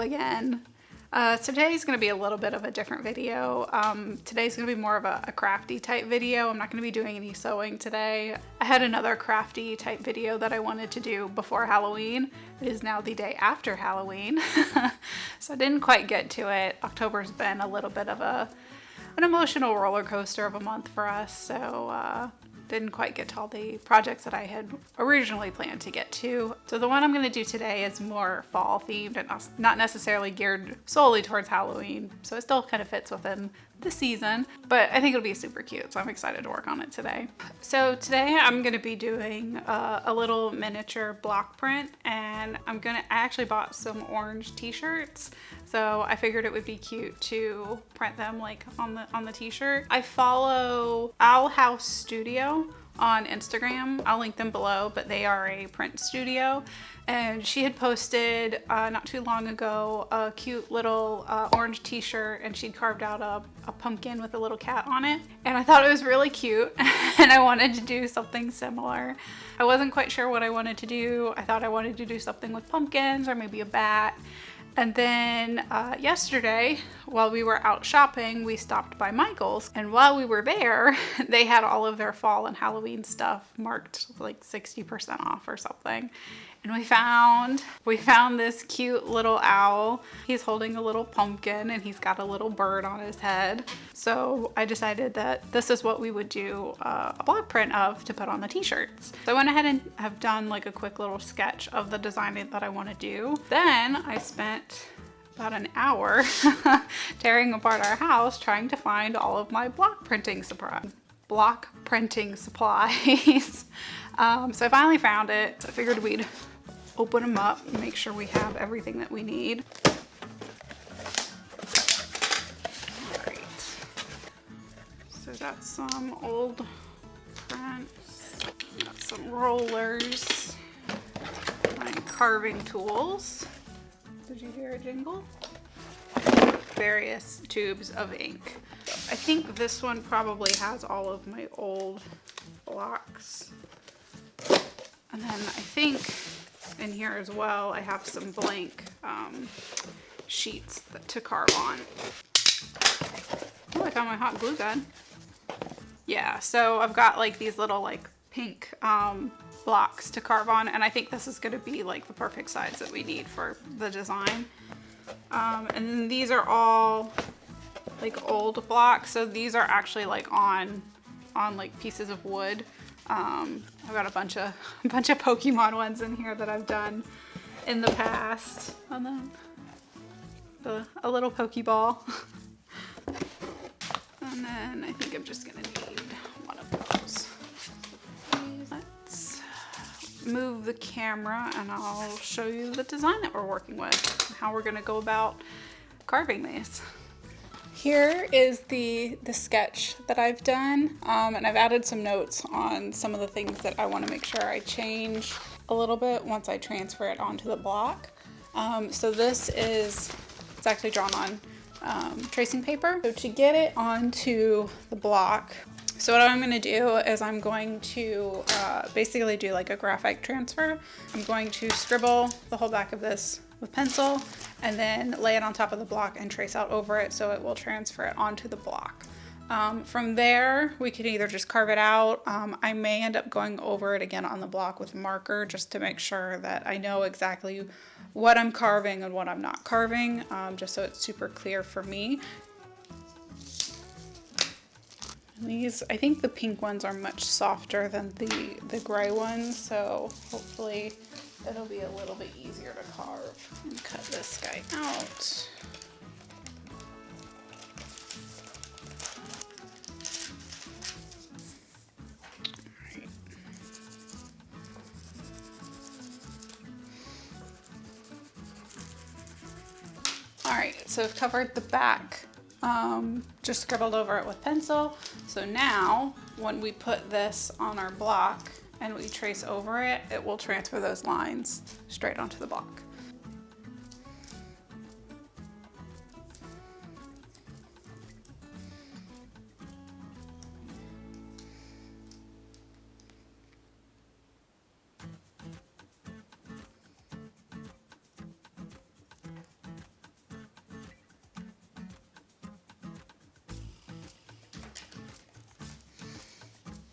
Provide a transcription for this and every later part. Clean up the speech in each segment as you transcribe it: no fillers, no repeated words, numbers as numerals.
again. Today's going to be a little bit of a different video. Today's going to be more of a crafty type video. I'm not going to be doing any sewing today. I had another crafty type video that I wanted to do before Halloween. It is now the day after Halloween, so I didn't quite get to it. October's been a little bit of an emotional roller coaster of a month for us, so didn't quite get to all the projects that I had originally planned to get to. So the one I'm going to do today is more fall themed and not necessarily geared solely towards Halloween. So it still kind of fits within the season, but I think it'll be super cute. So I'm excited to work on it today. So today I'm going to be doing a little miniature block print, and I actually bought some orange t-shirts. So I figured it would be cute to print them like on the t-shirt. I follow Owl House Studio on Instagram. I'll link them below, but they are a print studio. And she had posted not too long ago a cute little orange t-shirt, and she'd carved out a pumpkin with a little cat on it. And I thought it was really cute and I wanted to do something similar. I wasn't quite sure what I wanted to do. I thought I wanted to do something with pumpkins or maybe a bat. And then yesterday, while we were out shopping, we stopped by Michael's. And while we were there, they had all of their fall and Halloween stuff marked like 60% off or something. And we found this cute little owl. He's holding a little pumpkin and he's got a little bird on his head. So I decided that this is what we would do a block print of to put on the t-shirts. So I went ahead and have done like a quick little sketch of the design that I want to do. Then I spent about an hour tearing apart our house trying to find all of my block printing supplies. So I finally found it. So I figured we'd open them up and make sure we have everything that we need. All right. So got some old prints, got some rollers, and carving tools. Did you hear a jingle? Various tubes of ink. I think this one probably has all of my old blocks. And then I think in here as well, I have some blank sheets to carve on. Oh, I found my hot glue gun. Yeah, so I've got like these little like pink blocks to carve on, and I think this is gonna be like the perfect size that we need for the design. And then these are all like old blocks, so these are actually like on like pieces of wood. I've got a bunch of Pokemon ones in here that I've done in the past. And then a little Pokeball. And then I think I'm just gonna need one of those. Let's move the camera and I'll show you the design that we're working with and how we're gonna go about carving these. Here is the sketch that I've done, and I've added some notes on some of the things that I want to make sure I change a little bit once I transfer it onto the block. So it's actually drawn on tracing paper. So to get it onto the block, so what I'm going to do is I'm going to basically do like a graphite transfer. I'm going to scribble the whole back of this with pencil and then lay it on top of the block and trace out over it so it will transfer it onto the block. From there, we could either just carve it out. I may end up going over it again on the block with a marker just to make sure that I know exactly what I'm carving and what I'm not carving, just so it's super clear for me. These, I think the pink ones are much softer than the gray ones, so hopefully it'll be a little bit easier to carve. And cut this guy out. All right, so I've covered the back, just scribbled over it with pencil. So now when we put this on our block and we trace over it, it will transfer those lines straight onto the block.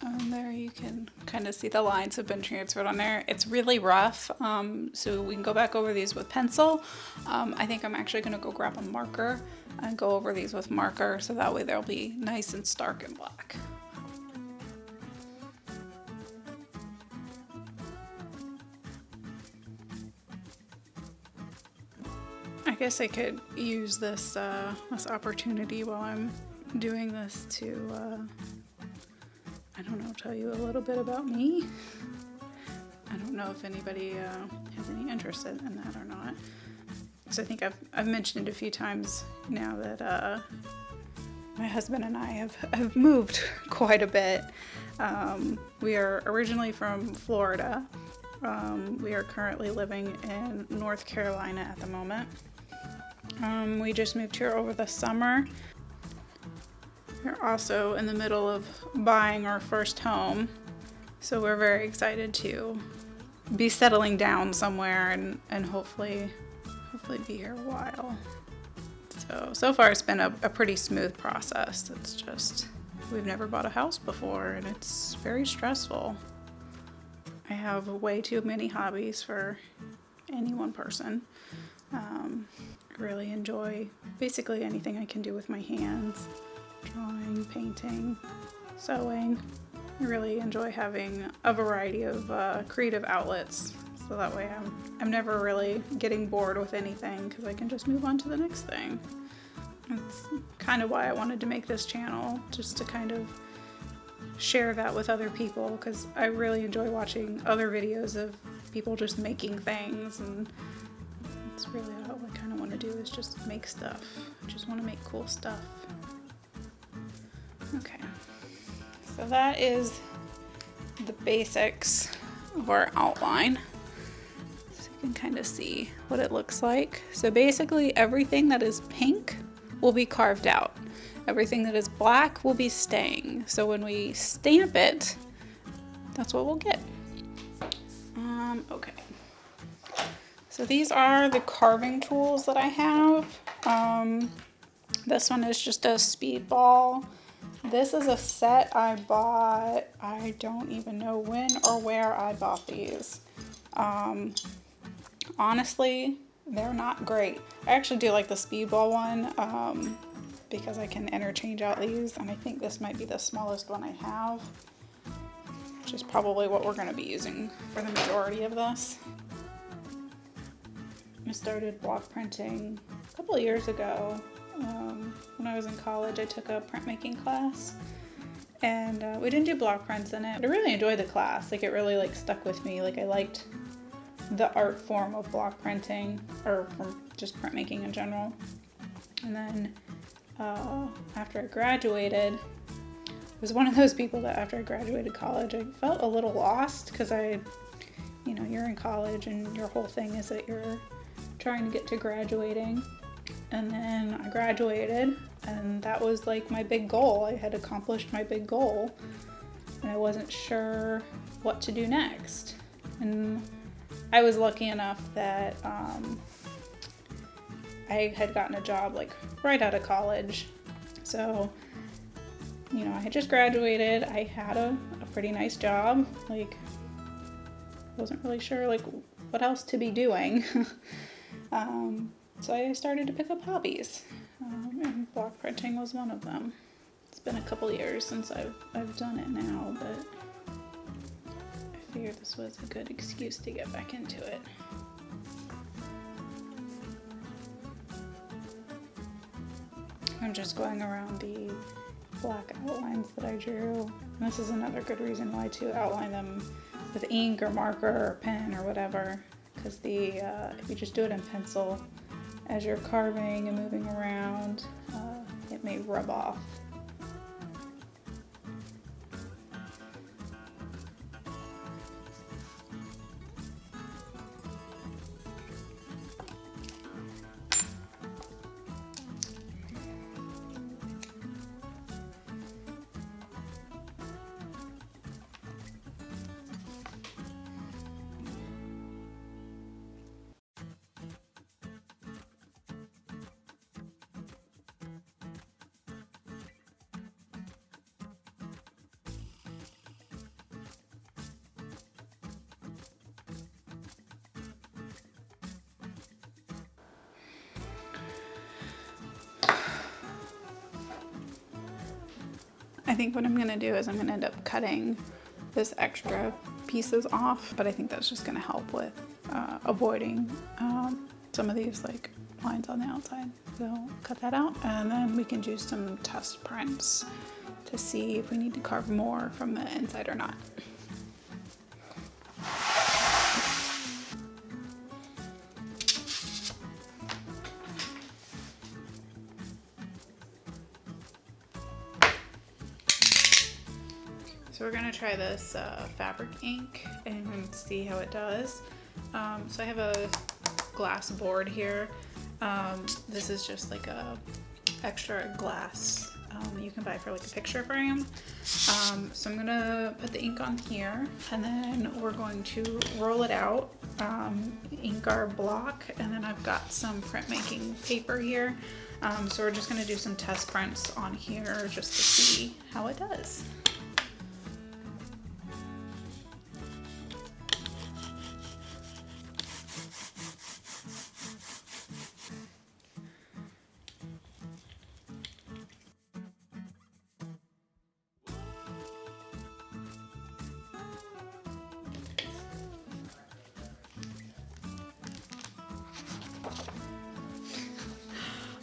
And there you can kind of see the lines have been transferred on there. It's really rough, so we can go back over these with pencil. I think I'm actually going to go grab a marker and go over these with marker, so that way they'll be nice and stark and black. I guess I could use this this opportunity while I'm doing this to I don't know, tell you a little bit about me. I don't know if anybody has any interest in that or not. So I think I've mentioned it a few times now that my husband and I have moved quite a bit. We are originally from Florida. We are currently living in North Carolina at the moment. We just moved here over the summer. We're also in the middle of buying our first home, so we're very excited to be settling down somewhere and hopefully be here a while. So far it's been a pretty smooth process. It's just we've never bought a house before and it's very stressful. I have way too many hobbies for any one person. I really enjoy basically anything I can do with my hands. Drawing, painting, sewing. I really enjoy having a variety of creative outlets, so that way I'm never really getting bored with anything because I can just move on to the next thing. That's kind of why I wanted to make this channel, just to kind of share that with other people, because I really enjoy watching other videos of people just making things, and that's really all I kind of want to do is just make stuff. I just want to make cool stuff. Okay, so that is the basics of our outline. So you can kind of see what it looks like. So basically everything that is pink will be carved out. Everything that is black will be staying. So when we stamp it, that's what we'll get. Okay. So these are the carving tools that I have. This one is just a speedball. This is a set I bought. I don't even know when or where I bought these. Honestly, they're not great. I actually do like the speedball one because I can interchange out these, and I think this might be the smallest one I have, which is probably what we're going to be using for the majority of this. I started block printing a couple of years ago. When I was in college, I took a printmaking class, and we didn't do block prints in it. I really enjoyed the class. Like, it really stuck with me. Like, I liked the art form of block printing, or from just printmaking in general. And then after I graduated, I was one of those people that after I graduated college, I felt a little lost, because you're in college and your whole thing is that you're trying to get to graduating. And then I graduated, and that was like my big goal. I had accomplished my big goal, and I wasn't sure what to do next. And I was lucky enough that I had gotten a job like right out of college. So, I had just graduated. I had a pretty nice job. Like, wasn't really sure like what else to be doing. So I started to pick up hobbies, and block printing was one of them. It's been a couple years since I've done it now, but I figured this was a good excuse to get back into it. I'm just going around the black outlines that I drew. And this is another good reason why to outline them with ink or marker or pen or whatever, because if you just do it in pencil, as you're carving and moving around, it may rub off. I think what I'm gonna do is I'm gonna end up cutting this extra pieces off, but I think that's just gonna help with avoiding some of these like lines on the outside. So cut that out, and then we can do some test prints to see if we need to carve more from the inside or not. So we're gonna try this fabric ink and see how it does. So I have a glass board here. This is just like a extra glass you can buy for like a picture frame. So I'm gonna put the ink on here, and then we're going to roll it out, ink our block, and then I've got some printmaking paper here. So we're just gonna do some test prints on here just to see how it does.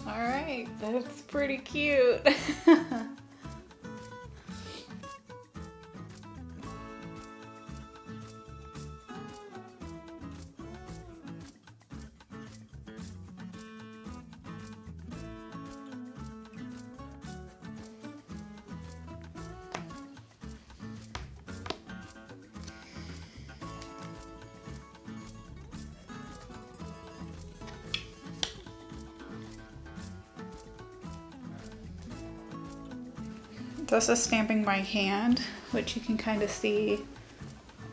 All right, that's pretty cute. This is stamping by hand, which you can kind of see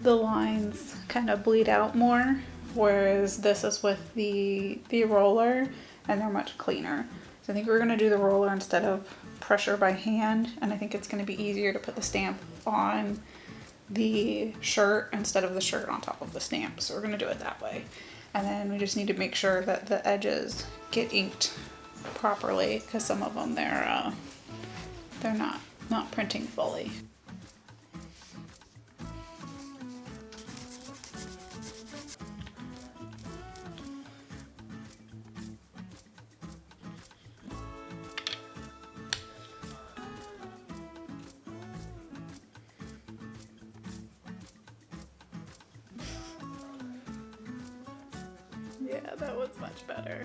the lines kind of bleed out more, whereas this is with the roller and they're much cleaner. So I think we're gonna do the roller instead of pressure by hand, and I think it's gonna be easier to put the stamp on the shirt instead of the shirt on top of the stamp. So we're gonna do it that way. And then we just need to make sure that the edges get inked properly, because some of them they're not printing fully. Yeah, that was much better.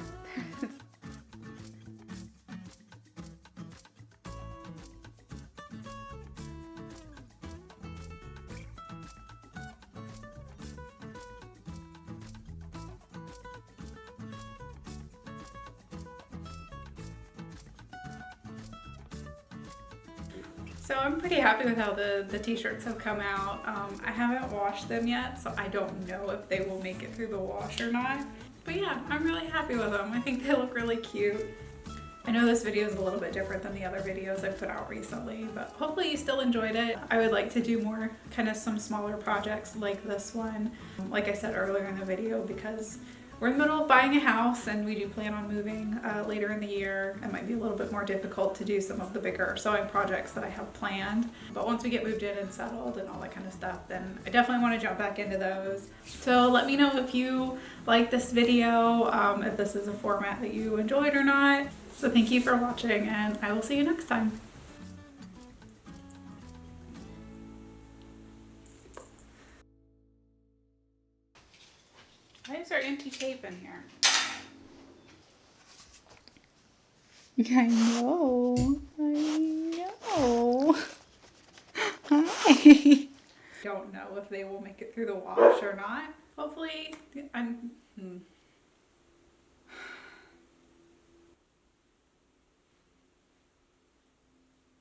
So I'm pretty happy with how the t-shirts have come out. I haven't washed them yet, so I don't know if they will make it through the wash or not. But yeah, I'm really happy with them. I think they look really cute. I know this video is a little bit different than the other videos I've put out recently, but hopefully you still enjoyed it. I would like to do more kind of some smaller projects like this one, like I said earlier in the video, because we're in the middle of buying a house and we do plan on moving later in the year. It might be a little bit more difficult to do some of the bigger sewing projects that I have planned. But once we get moved in and settled and all that kind of stuff, then I definitely want to jump back into those. So let me know if you like this video, if this is a format that you enjoyed or not. So thank you for watching, and I will see you next time. Why is there empty tape in here? I know. Hi. Don't know if they will make it through the wash or not. Hopefully,